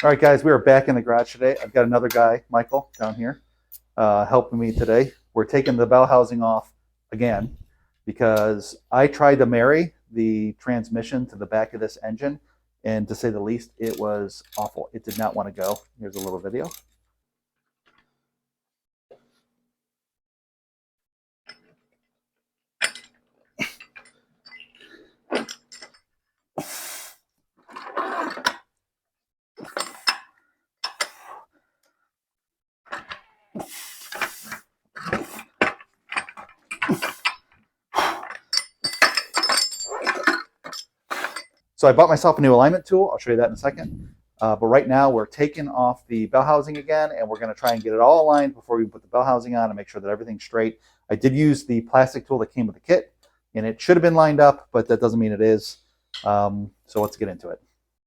All right, guys, we are back in the garage today. I've got another guy, Michael, down here, helping me today. We're taking the bell housing off again because I tried to marry the transmission to the back of this engine, and to say the least, it was awful. It did not want to go. Here's a little video. So I bought myself a new alignment tool. I'll show you that in a second. But right now we're taking off the bell housing again, and we're going to try and get it all aligned before we put the bell housing on and make sure that everything's straight. I did use the plastic tool that came with the kit, and it should have been lined up, but that doesn't mean it is. So let's get into it.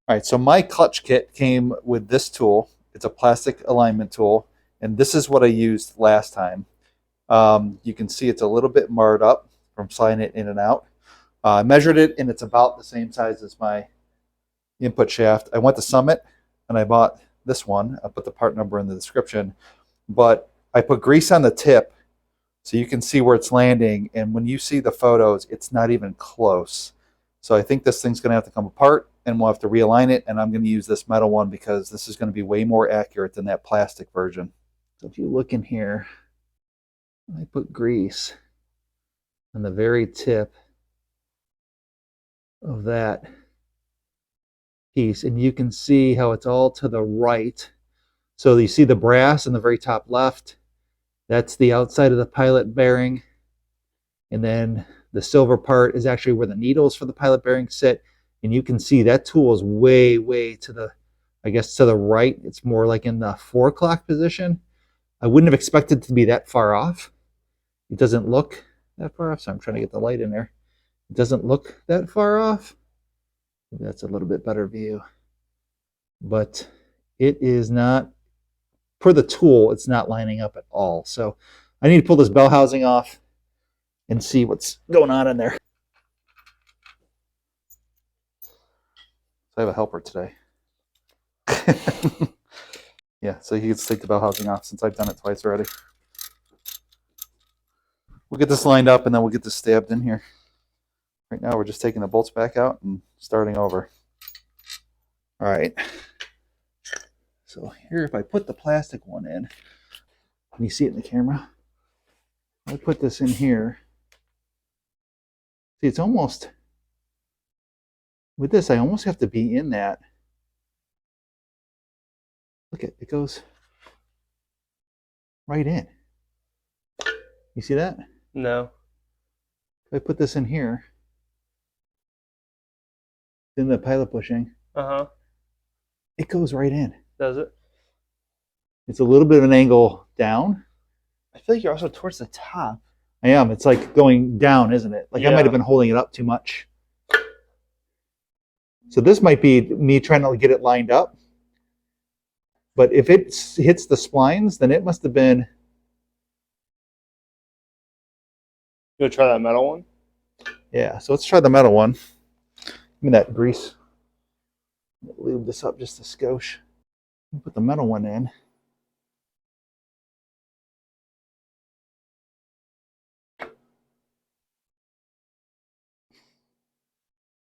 All right, so my clutch kit came with this tool. It's a plastic alignment tool, and this is what I used last time. You can see it's a little bit marred up from sliding it in and out. I measured it, and it's about the same size as my input shaft. I went to Summit, and I bought this one. I'll put the part number in the description. But I put grease on the tip so you can see where it's landing. And when you see the photos, it's not even close. So I think this thing's going to have to come apart, and we'll have to realign it. And I'm going to use this metal one because this is going to be way more accurate than that plastic version. So if you look in here, I put grease on the very tip of that piece, and you can see how it's all to the right. So you see the brass in the very top left, that's the outside of the pilot bearing, and then the silver part is actually where the needles for the pilot bearing sit, and you can see that tool is way to the, I guess, to the right. It's more like in the 4 o'clock position. I wouldn't have expected it to be that far off. It doesn't look that far off, so I'm trying to get the light in there. It doesn't look that far off. Maybe that's a little bit better view. But it is not, for the tool, it's not lining up at all. So I need to pull this bell housing off and see what's going on in there. So I have a helper today. Yeah, so he gets to take the bell housing off since I've done it twice already. We'll get this lined up and then we'll get this stabbed in here. Right now we're just taking the bolts back out and starting over. All right. So here, if I put the plastic one in, can you see it in the camera? I put this in here. See, it's almost, with this, I almost have to be in that. Look at it, goes right in. You see that? No. If I put this in here, in the pilot bushing, it goes right in. Does it? It's a little bit of an angle down. I feel like you're also towards the top. I am. It's like going down, isn't it? Like, yeah. I might have been holding it up too much. So this might be me trying to get it lined up. But if it hits the splines, then it must have been. You want to try that metal one? Yeah, so let's try the metal one. Give me that grease. Lube this up just a skosh. Put the metal one in.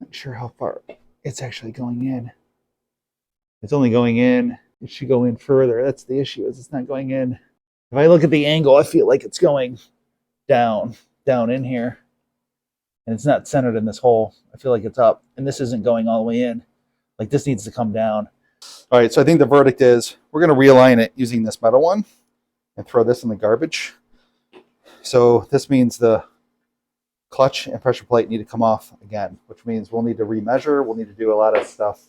Not sure how far it's actually going in. It's only going in. It should go in further. That's the issue, is it's not going in. If I look at the angle, I feel like it's going down in here. And it's not centered in this hole. I feel like it's up. And this isn't going all the way in. Like, this needs to come down. All right, so I think the verdict is we're going to realign it using this metal one and throw this in the garbage. So this means the clutch and pressure plate need to come off again, which means we'll need to remeasure. We'll need to do a lot of stuff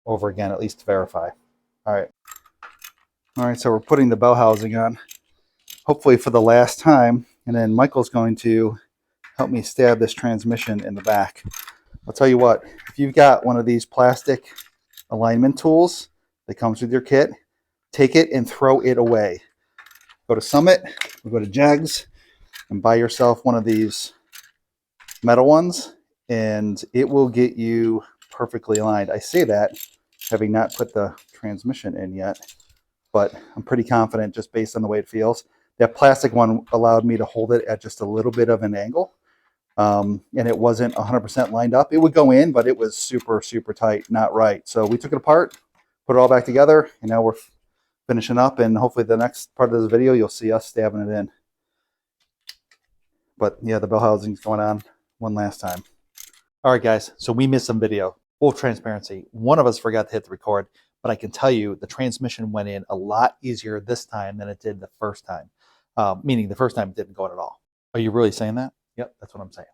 over again, at least to verify. All right, so we're putting the bell housing on, hopefully for the last time. And then Michael's going to help me stab this transmission in the back. I'll tell you what, if you've got one of these plastic alignment tools that comes with your kit, take it and throw it away. Go to Summit, or go to Jegs, and buy yourself one of these metal ones, and it will get you perfectly aligned. I say that having not put the transmission in yet, but I'm pretty confident just based on the way it feels. That plastic one allowed me to hold it at just a little bit of an angle, and it wasn't 100% lined up. It would go in, but it was super, super tight, not right. So we took it apart, put it all back together, and now we're finishing up, and hopefully the next part of this video, you'll see us stabbing it in. But yeah, the bell housing's going on one last time. All right, guys, so we missed some video. Full transparency, one of us forgot to hit the record, but I can tell you the transmission went in a lot easier this time than it did the first time. Meaning the first time it didn't go in at all. Are you really saying that? Yep, that's what I'm saying.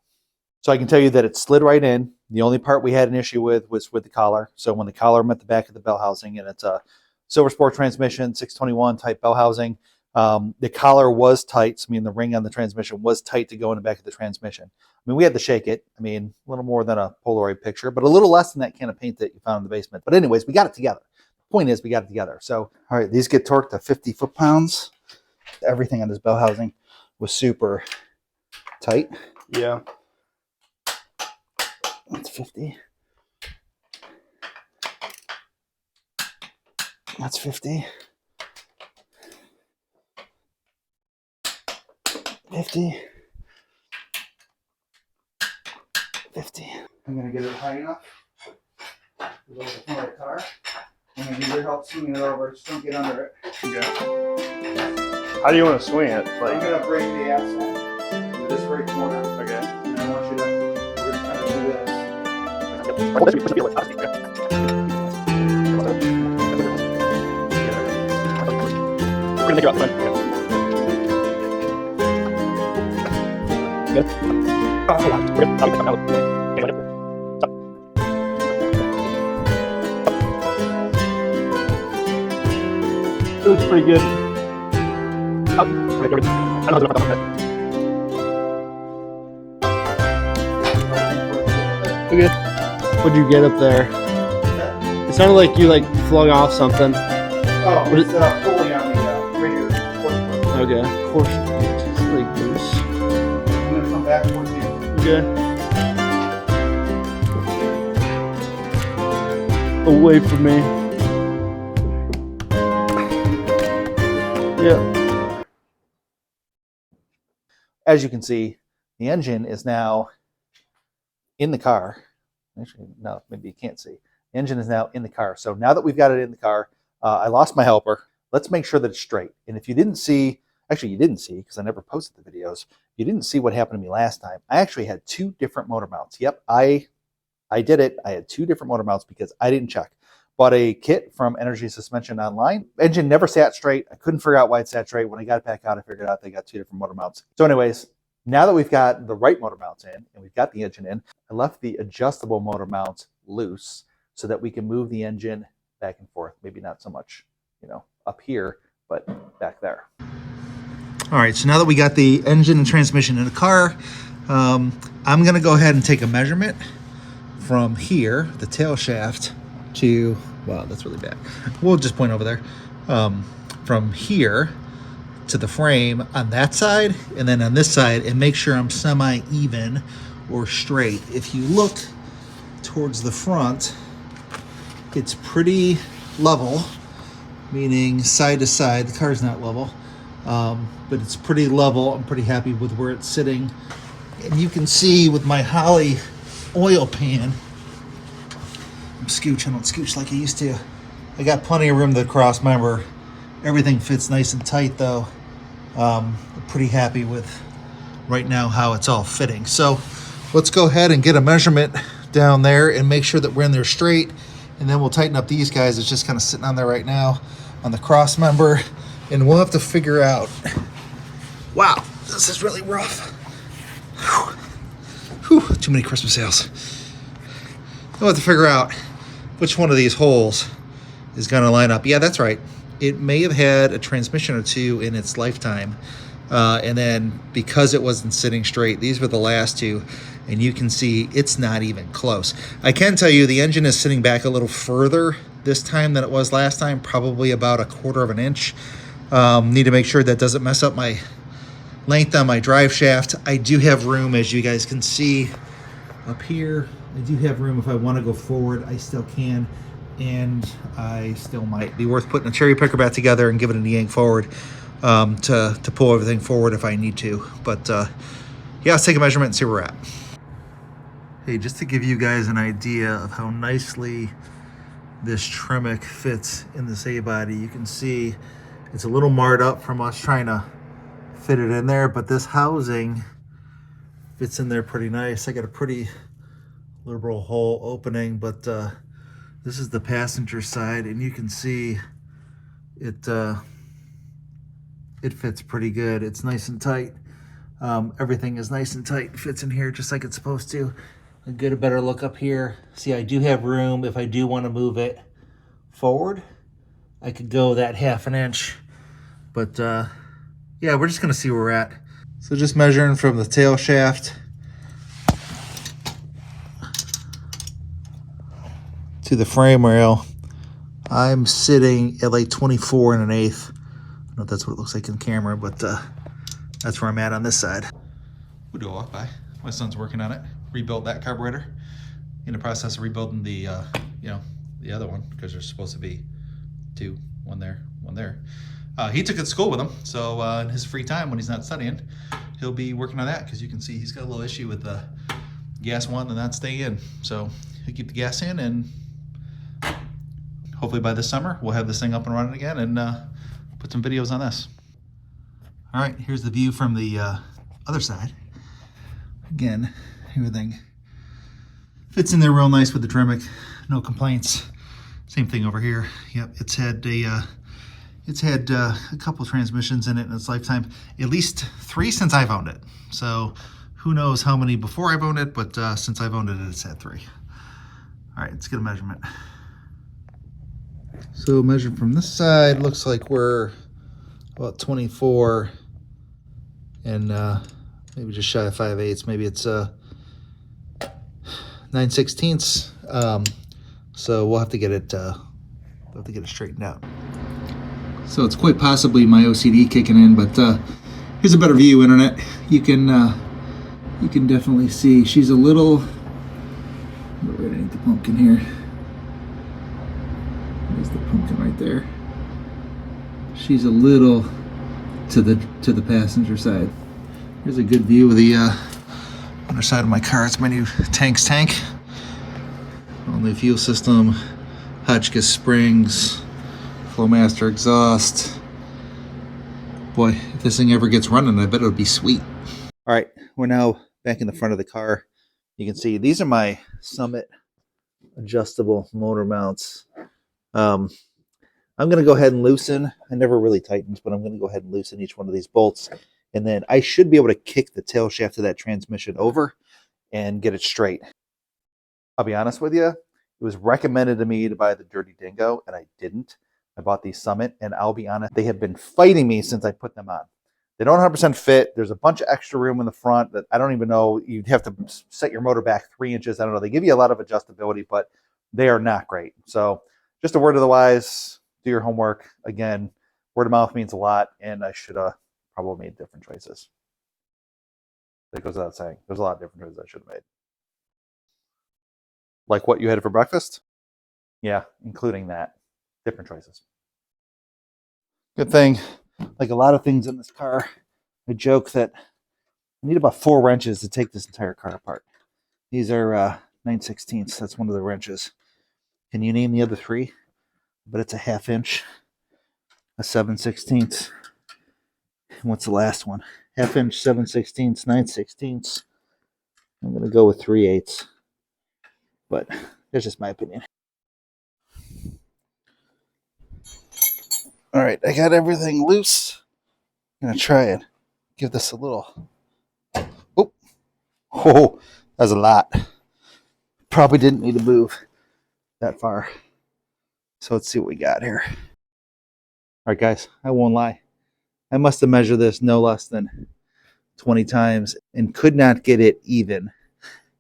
So I can tell you that it slid right in. The only part we had an issue with was with the collar. So when the collar met the back of the bell housing, and it's a Silver Sport transmission, 621 type bell housing, the collar was tight. So, I mean, the ring on the transmission was tight to go in the back of the transmission. I mean, we had to shake it. I mean, a little more than a Polaroid picture, but a little less than that can of paint that you found in the basement. But anyways, we got it together. The point is we got it together. So, all right, these get torqued to 50 foot-pounds. Everything on this bell housing was super tight. Yeah. That's 50. That's 50. 50. 50. I'm going to get it high enough to go to the front of the car. I'm going to need your help swinging it over. Just don't get under it. Okay. How do you want to swing it? I'm going to break the axle with this right corner. Okay. And I want you to, we're going to kind of do this. We're going to make it up front. It looks pretty good. Okay. What'd you get up there? It sounded like you flung off something. Oh, What it's fully on the radio. Okay. Of course. It's like loose. I'm going to come back towards you. Okay. Away from me. Yeah. As you can see, the engine is now in the car. Actually, no, maybe you can't see. The engine is now in the car. So now that we've got it in the car, I lost my helper. Let's make sure that it's straight. And if you didn't see, actually you didn't see because I never posted the videos, you didn't see what happened to me last time. I actually had 2 different motor mounts. Yep, I did it. I had 2 different motor mounts because I didn't check. Bought a kit from Energy Suspension online. Engine never sat straight. I couldn't figure out why it sat straight. When I got it back out, I figured out they got 2 different motor mounts. So anyways, now that we've got the right motor mounts in and we've got the engine in, I left the adjustable motor mounts loose so that we can move the engine back and forth. Maybe not so much, up here, but back there. All right, so now that we got the engine and transmission in the car, I'm gonna go ahead and take a measurement from here, the tail shaft, to, wow, that's really bad. We'll just point over there. From here to the frame on that side, and then on this side, and make sure I'm semi-even or straight. If you look towards the front, it's pretty level, meaning side to side. The car's not level, but it's pretty level. I'm pretty happy with where it's sitting. And you can see with my Holley oil pan, I don't scooch like I used to. I got plenty of room to cross member. Everything fits nice and tight though. I'm pretty happy with right now how it's all fitting. So let's go ahead and get a measurement down there and make sure that we're in there straight. And then we'll tighten up these guys. It's just kind of sitting on there right now on the cross member. And we'll have to figure out, wow, this is really rough. Whew, too many Christmas sales. We'll have to figure out which one of these holes is going to line up. Yeah, that's right. It may have had a transmission or 2 in its lifetime. And then because it wasn't sitting straight, these were the last 2. And you can see it's not even close. I can tell you the engine is sitting back a little further this time than it was last time, probably about 1/4 of an inch. Need to make sure that doesn't mess up my length on my drive shaft. I do have room, as you guys can see up here. I do have room if I want to go forward, I still can. and I still might be worth putting a cherry picker back together and giving it a yank forward to pull everything forward if I need to. But yeah, let's take a measurement and see where we're at. Hey, just to give you guys an idea of how nicely this Tremec fits in this A-body, you can see it's a little marred up from us trying to fit it in there, but this housing fits in there pretty nice. I got a pretty liberal hole opening, but this is the passenger side, and you can see it it fits pretty good. It's nice and tight. Everything is nice and tight, fits in here just like it's supposed to. I'll get a better look up here. See, I do have room if I do want to move it forward. I could go that 1/2 inch, but yeah, we're just gonna see where we're at. So just measuring from the tail shaft to the frame rail, I'm sitting at like 24 1/8. I don't know if that's what it looks like in camera, but that's where I'm at on this side. We do a walk by. My son's working on it. Rebuilt that carburetor. In the process of rebuilding the the other one, because there's supposed to be two, one there, one there. He took it to school with him, so in his free time when he's not studying, he'll be working on that, because you can see he's got a little issue with the gas one and not staying in. So he'll keep the gas in, and hopefully by this summer we'll have this thing up and running again and put some videos on this. All right, here's the view from the other side. Again, everything fits in there real nice with the Tremec, no complaints. Same thing over here. Yep, it's had a couple transmissions in it in its lifetime, at least 3 since I've owned it. So who knows how many before I've owned it, but since I've owned it, it's had 3. All right, let's get a measurement. So measured from this side, looks like we're about 24 and maybe just shy of 5/8. Maybe it's 9/16. So we'll have to get it straightened out. So it's quite possibly my OCD kicking in, but here's a better view, internet. You can definitely see she's a little right underneath the pumpkin here. There's the pumpkin right there. She's a little to the passenger side. Here's a good view of the underside of my car. It's my new tank. Only fuel system, Hotchkiss springs, Flowmaster exhaust. Boy, if this thing ever gets running, I bet it'll be sweet. All right, we're now back in the front of the car. You can see these are my Summit adjustable motor mounts. I'm going to go ahead and loosen. I never really tightened, but I'm going to go ahead and loosen each one of these bolts. And then I should be able to kick the tail shaft of that transmission over and get it straight. I'll be honest with you, it was recommended to me to buy the Dirty Dingo, and I didn't. I bought these Summit, and I'll be honest, they have been fighting me since I put them on. They don't 100% fit. There's a bunch of extra room in the front that I don't even know. You'd have to set your motor back 3 inches. I don't know. They give you a lot of adjustability, but they are not great. So just a word of the wise, do your homework. Again, word of mouth means a lot, and I should have probably made different choices. That goes without saying. There's a lot of different choices I should have made. Like what you had for breakfast? Yeah, including that. Different choices. Good thing, like a lot of things in this car, I joke that I need about 4 wrenches to take this entire car apart. These are 9/16. That's one of the wrenches. Can you name the other 3? But it's a 1/2 inch, a 7/16. And what's the last one? 1/2 inch, 7/16, 9/16. I'm going to go with 3/8. But that's just my opinion. All right, I got everything loose. I'm going to try and give this a little. Oh, that's a lot. Probably didn't need to move that far. So let's see what we got here. All right, guys, I won't lie. I must have measured this no less than 20 times and could not get it even.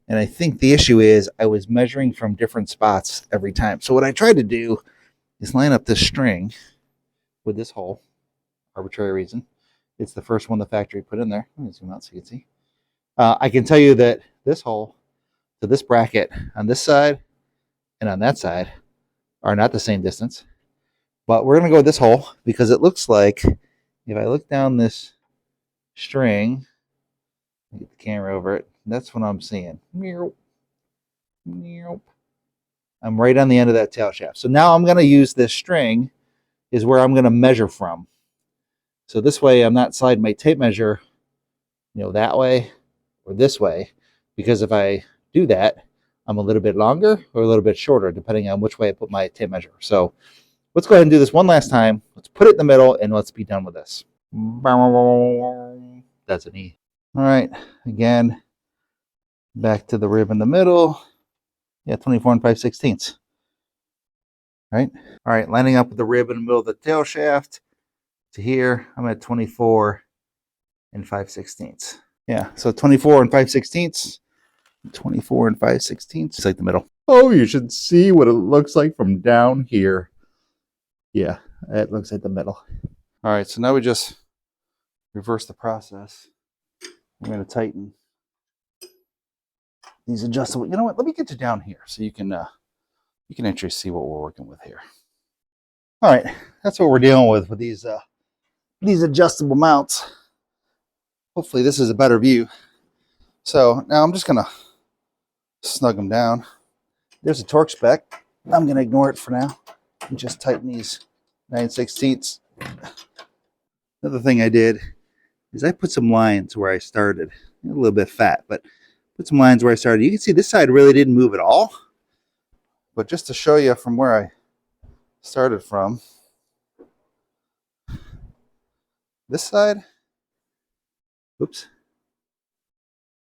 And I think the issue is I was measuring from different spots every time. So what I tried to do is line up this string with this hole, arbitrary reason. It's the first one the factory put in there. Let me zoom out so you can see. I can tell you that this hole to this bracket on this side and on that side are not the same distance. But we're going to go with this hole because it looks like if I look down this string, get the camera over it, that's what I'm seeing. I'm right on the end of that tail shaft. So now I'm going to use this string is where I'm going to measure from. So this way I'm not sliding my tape measure, that way or this way, because if I do that, I'm a little bit longer or a little bit shorter, depending on which way I put my tape measure. So let's go ahead and do this one last time. Let's put it in the middle and let's be done with this. That's an E. All right, again, back to the rib in the middle. Yeah, 24 and 5/16. Right? All right, lining up with the rib in the middle of the tail shaft to here, I'm at 24 and 5/16. Yeah, so 24 and 5/16. 24 and 5/16. It's like the middle. Oh, you should see what it looks like from down here. Yeah, it looks like the middle. All right, so now we just reverse the process. I'm going to tighten these adjustable. You know what? Let me get you down here so you can actually see what we're working with here. All right, that's what we're dealing with these adjustable mounts. Hopefully this is a better view. So now I'm just going to snug them down. There's a torque spec. I'm going to ignore it for now and just tighten these 9/16. Another thing I did is I put some lines where I started. A little bit fat, but put some lines where I started. You can see this side really didn't move at all. But just to show you from where I started from, this side, oops.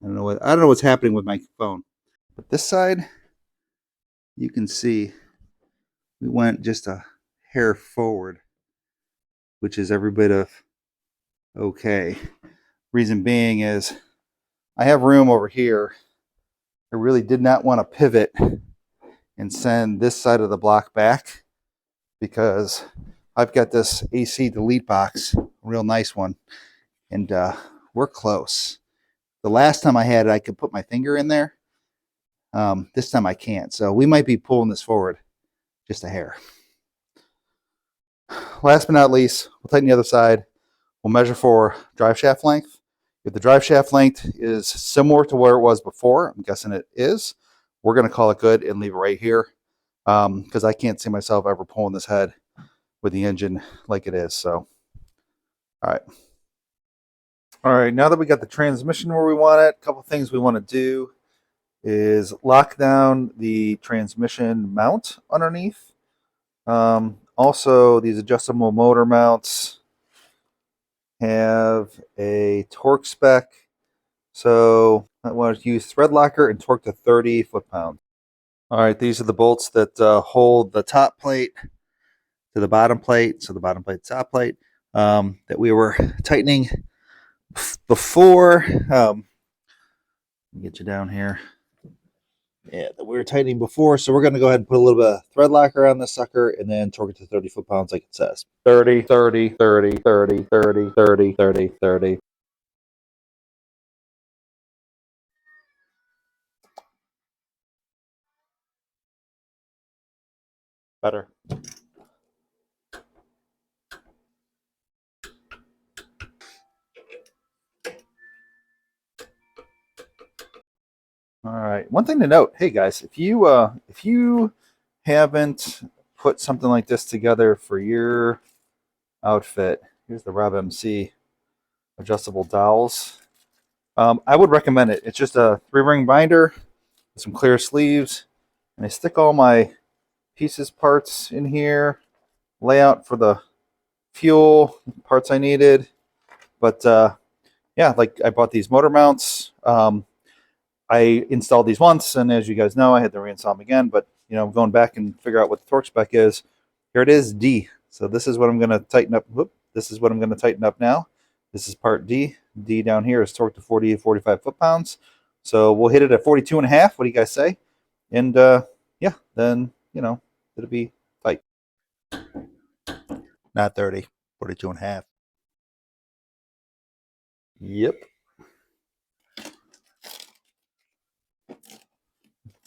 I don't know what's happening with my phone. But this side, you can see we went just a hair forward, which is every bit of okay. Reason being is I have room over here. I really did not want to pivot and send this side of the block back because I've got this AC delete box, a real nice one, and we're close. The last time I had it, I could put my finger in there. This time I can't, so we might be pulling this forward just a hair. Last but not least, we'll tighten the other side. We'll measure for drive shaft length. If the drive shaft length is similar to where it was before, I'm guessing it is, we're going to call it good and leave it right here because I can't see myself ever pulling this head with the engine like it is. So, all right, now that we got the transmission where we want it, a couple things we want to do is lock down the transmission mount underneath. Also, these adjustable motor mounts have a torque spec. So I want to use thread locker and torque to 30 foot-pounds. All right, these are the bolts that hold the top plate to the bottom plate. So the bottom plate, top plate that we were tightening before. Let me get you down here. Yeah, that we were tightening before. So we're going to go ahead and put a little bit of thread locker on this sucker and then torque it to 30 foot-pounds like it says. 30, 30, 30, 30, 30, 30, 30, 30. Better. All right. One thing to note, hey guys, if you haven't put something like this together for your outfit, here's the Rob MC adjustable dowels. I would recommend it. It's just a 3-ring binder with some clear sleeves, and I stick all my pieces, parts in here, layout for the fuel parts I needed. But yeah, like I bought these motor mounts. I installed these once, and as you guys know, I had to reinstall them again. But going back and figure out what the torque spec is. Here it is, D. So this is what I'm going to tighten up. Whoop, this is what I'm going to tighten up now. This is part D. D down here is torque to 40 to 45 foot-pounds. So we'll hit it at 42 and a half. What do you guys say? And yeah, then it'll be tight. Not 30, 42 and a half. Yep.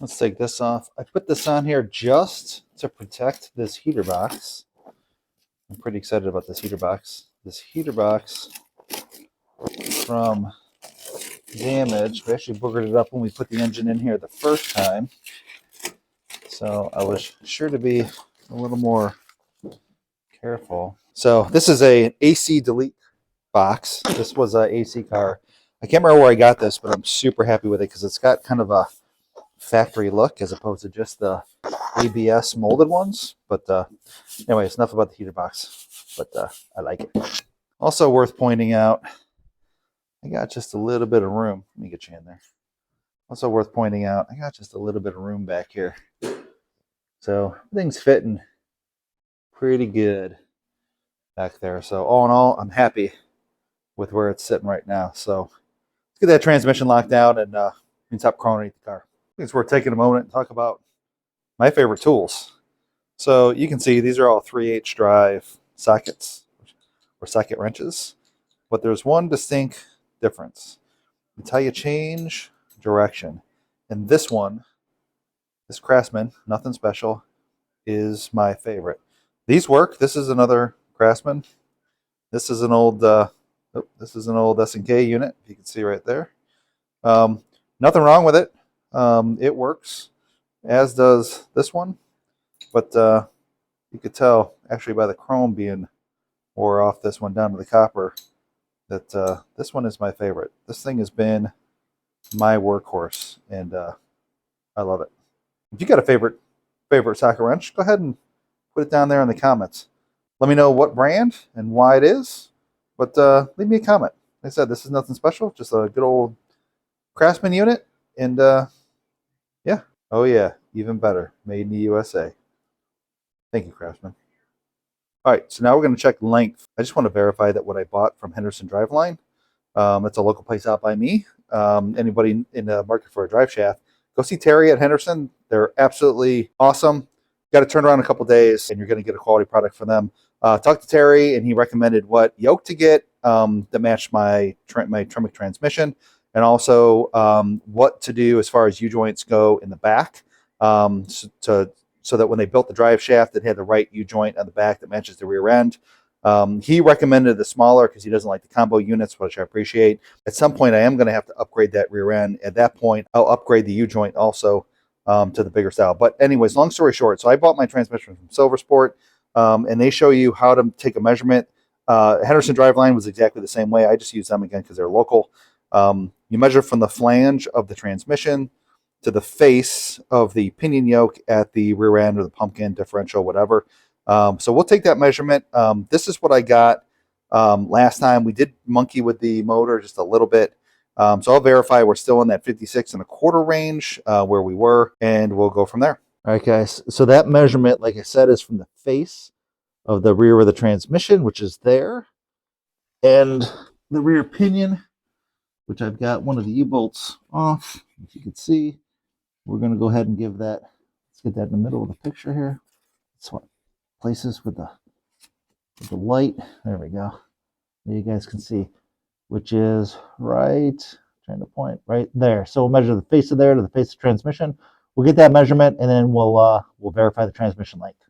Let's take this off. I put this on here just to protect this heater box. I'm pretty excited about this heater box. This heater box from damage. We actually boogered it up when we put the engine in here the first time. So I was sure to be a little more careful. So this is a AC delete box. This was a AC car. I can't remember where I got this, but I'm super happy with it because it's got kind of a factory look as opposed to just the ABS molded ones. But anyways, enough about the heater box. But I like it. Also worth pointing out, I got just a little bit of room. Let me get you in there. Also worth pointing out, I got just a little bit of room back here. So everything's fitting pretty good back there. So all in all, I'm happy with where it's sitting right now. So let's get that transmission locked down and we can stop chronoing the car. I think it's worth taking a moment and talk about my favorite tools. So you can see these are all 3/8 drive sockets or socket wrenches, but there's one distinct difference. It's how you change direction. And this one, this Craftsman, nothing special, is my favorite. These work. This is another Craftsman. This is an old S&K unit. You can see right there. Nothing wrong with it. It works, as does this one. But you could tell actually by the chrome being wore off this one down to the copper that this one is my favorite. This thing has been my workhorse, and I love it. If you got a favorite socket wrench, go ahead and put it down there in the comments. Let me know what brand and why it is, but leave me a comment. Like I said, this is nothing special, just a good old Craftsman unit, and yeah. Oh yeah, even better, made in the USA. Thank you, Craftsman. All right, so now we're going to check length. I just want to verify that what I bought from Henderson Driveline, that's a local place out by me. Anybody in the market for a drive shaft, go see Terry at Henderson. They're absolutely awesome. Got to turn around a couple days, and you're going to get a quality product from them. Talked to Terry, and he recommended what yoke to get that matched my Tremec transmission, and also what to do as far as U-joints go in the back, so that when they built the drive shaft, it had the right U-joint on the back that matches the rear end. He recommended the smaller because he doesn't like the combo units, which I appreciate. At some point, I am going to have to upgrade that rear end. At that point, I'll upgrade the U-joint also to the bigger style. But anyways, long story short, so I bought my transmission from Silver Sport, and they show you how to take a measurement. Henderson Driveline was exactly the same way. I just use them again because they're local. You measure from the flange of the transmission to the face of the pinion yoke at the rear end or the pumpkin, differential, whatever. So we'll take that measurement. This is what I got last time. We did monkey with the motor just a little bit. So I'll verify we're still in that 56.25 range where we were, and we'll go from there. All right, guys. So that measurement, like I said, is from the face of the rear of the transmission, which is there, and the rear pinion, which I've got one of the U-bolts off, as you can see. We're going to go ahead and give that, let's get that in the middle of the picture here. Swap places with the light. There we go. There you guys can see, which is right, trying to point right there. So we'll measure the face of there to the face of transmission. We'll get that measurement, and then we'll verify the transmission length.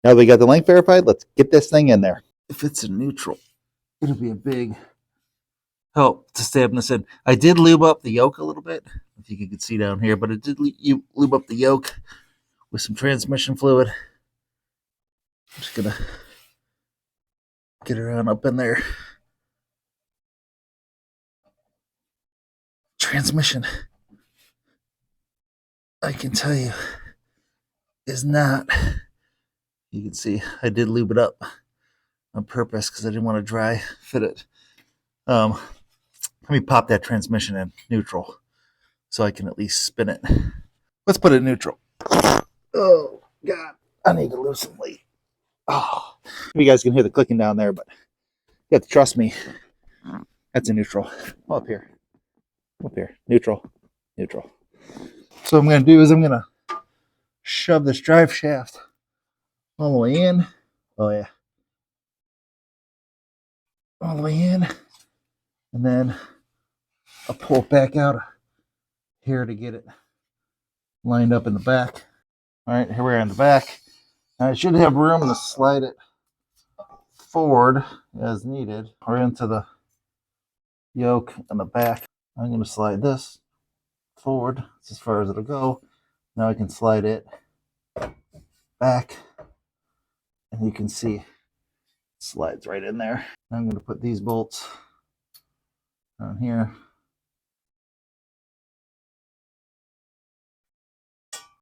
Now that we got the length verified, let's get this thing in there. If it's in neutral, it'll be a big help to stab this in. I did lube up the yoke a little bit, if you can see down here, but it did lube up the yoke with some transmission fluid. I'm just gonna get around up in there. Transmission, I can tell you, is not. You can see I did lube it up on purpose because I didn't want to dry fit it. Let me pop that transmission in neutral so I can at least spin it. Let's put it in neutral. Oh, God. I need to lose some weight. Oh, you guys can hear the clicking down there, but you have to trust me. That's a neutral. Up here. Up here. Neutral. Neutral. So what I'm going to do is I'm going to shove this drive shaft all the way in. Oh, yeah. All the way in. And then I'll pull it back out here to get it lined up in the back. All right, here we are in the back. Now I should have room to slide it forward as needed or into the yoke in the back. I'm going to slide this forward. That's as far as it'll go. Now I can slide it back, and you can see it slides right in there. I'm going to put these bolts on here.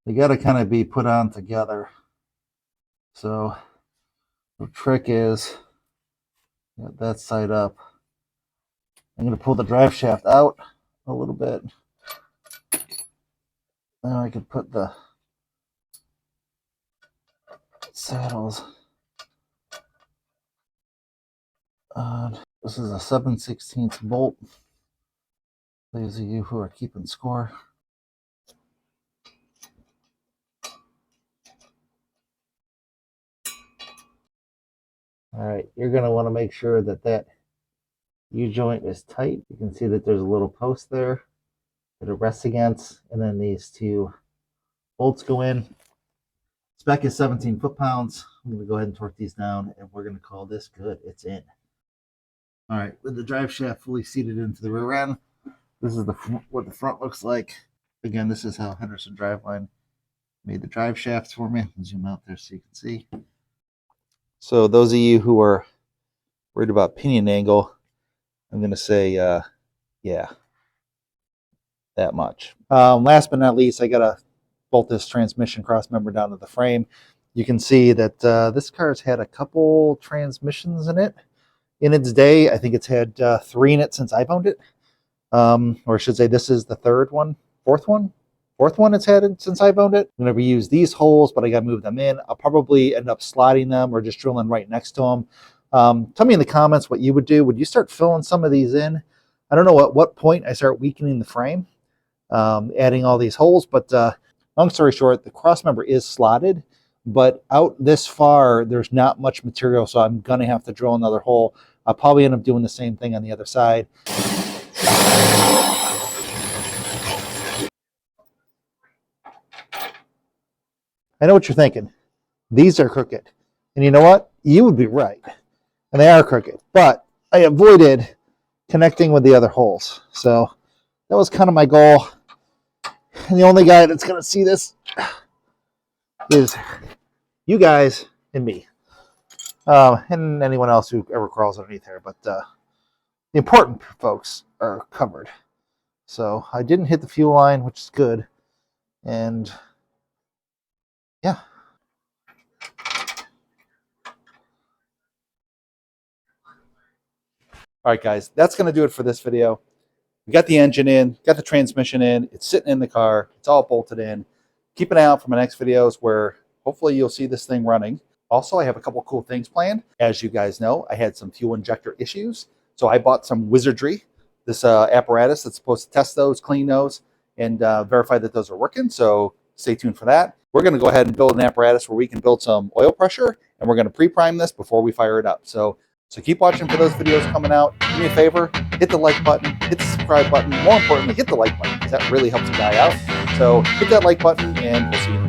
They got to kind of be put on together. So the trick is, get that side up. I'm going to pull the drive shaft out a little bit. Now I can put the saddles on. This is a 7/16 bolt. Those of you who are keeping score. All right, you're going to want to make sure that that U-joint is tight. You can see that there's a little post there that it rests against, and then these two bolts go in. Spec is 17 foot-pounds. I'm going to go ahead and torque these down, and we're going to call this good. It's in. All right, with the drive shaft fully seated into the rear end, this is what the front looks like. Again, this is how Henderson Driveline made the drive shafts for me. I'll zoom out there so you can see. So those of you who are worried about pinion angle, I'm going to say, yeah, that much. Last but not least, I got to bolt this transmission cross member down to the frame. You can see that this car's had a couple transmissions in it in its day. I think it's had 3 in it since I've owned it. Or I should say this is the fourth one it's had since I've owned it. I'm going to reuse these holes, but I got to move them in. I'll probably end up slotting them or just drilling right next to them. Tell me in the comments what you would do. Would you start filling some of these in? I don't know at what point I start weakening the frame, adding all these holes, but long story short, the cross member is slotted, but out this far, there's not much material, so I'm going to have to drill another hole. I'll probably end up doing the same thing on the other side. I know what you're thinking. These are crooked. And you know what? You would be right. And they are crooked. But I avoided connecting with the other holes. So that was kind of my goal. And the only guy that's going to see this is you guys and me. And anyone else who ever crawls underneath there. But the important folks are covered. So I didn't hit the fuel line, which is good. And yeah. All right, guys, that's going to do it for this video. We got the engine in, got the transmission in, it's sitting in the car, it's all bolted in. Keep an eye out for my next videos where hopefully you'll see this thing running. Also, I have a couple cool things planned. As you guys know, I had some fuel injector issues. So I bought some Wizardry, this apparatus that's supposed to test those, clean those, and verify that those are working. So stay tuned for that. We're going to go ahead and build an apparatus where we can build some oil pressure, and we're going to pre-prime this before we fire it up. So keep watching for those videos coming out. Do me a favor, hit the like button, hit the subscribe button. More importantly, hit the like button because that really helps a guy out. So hit that like button, and we'll see you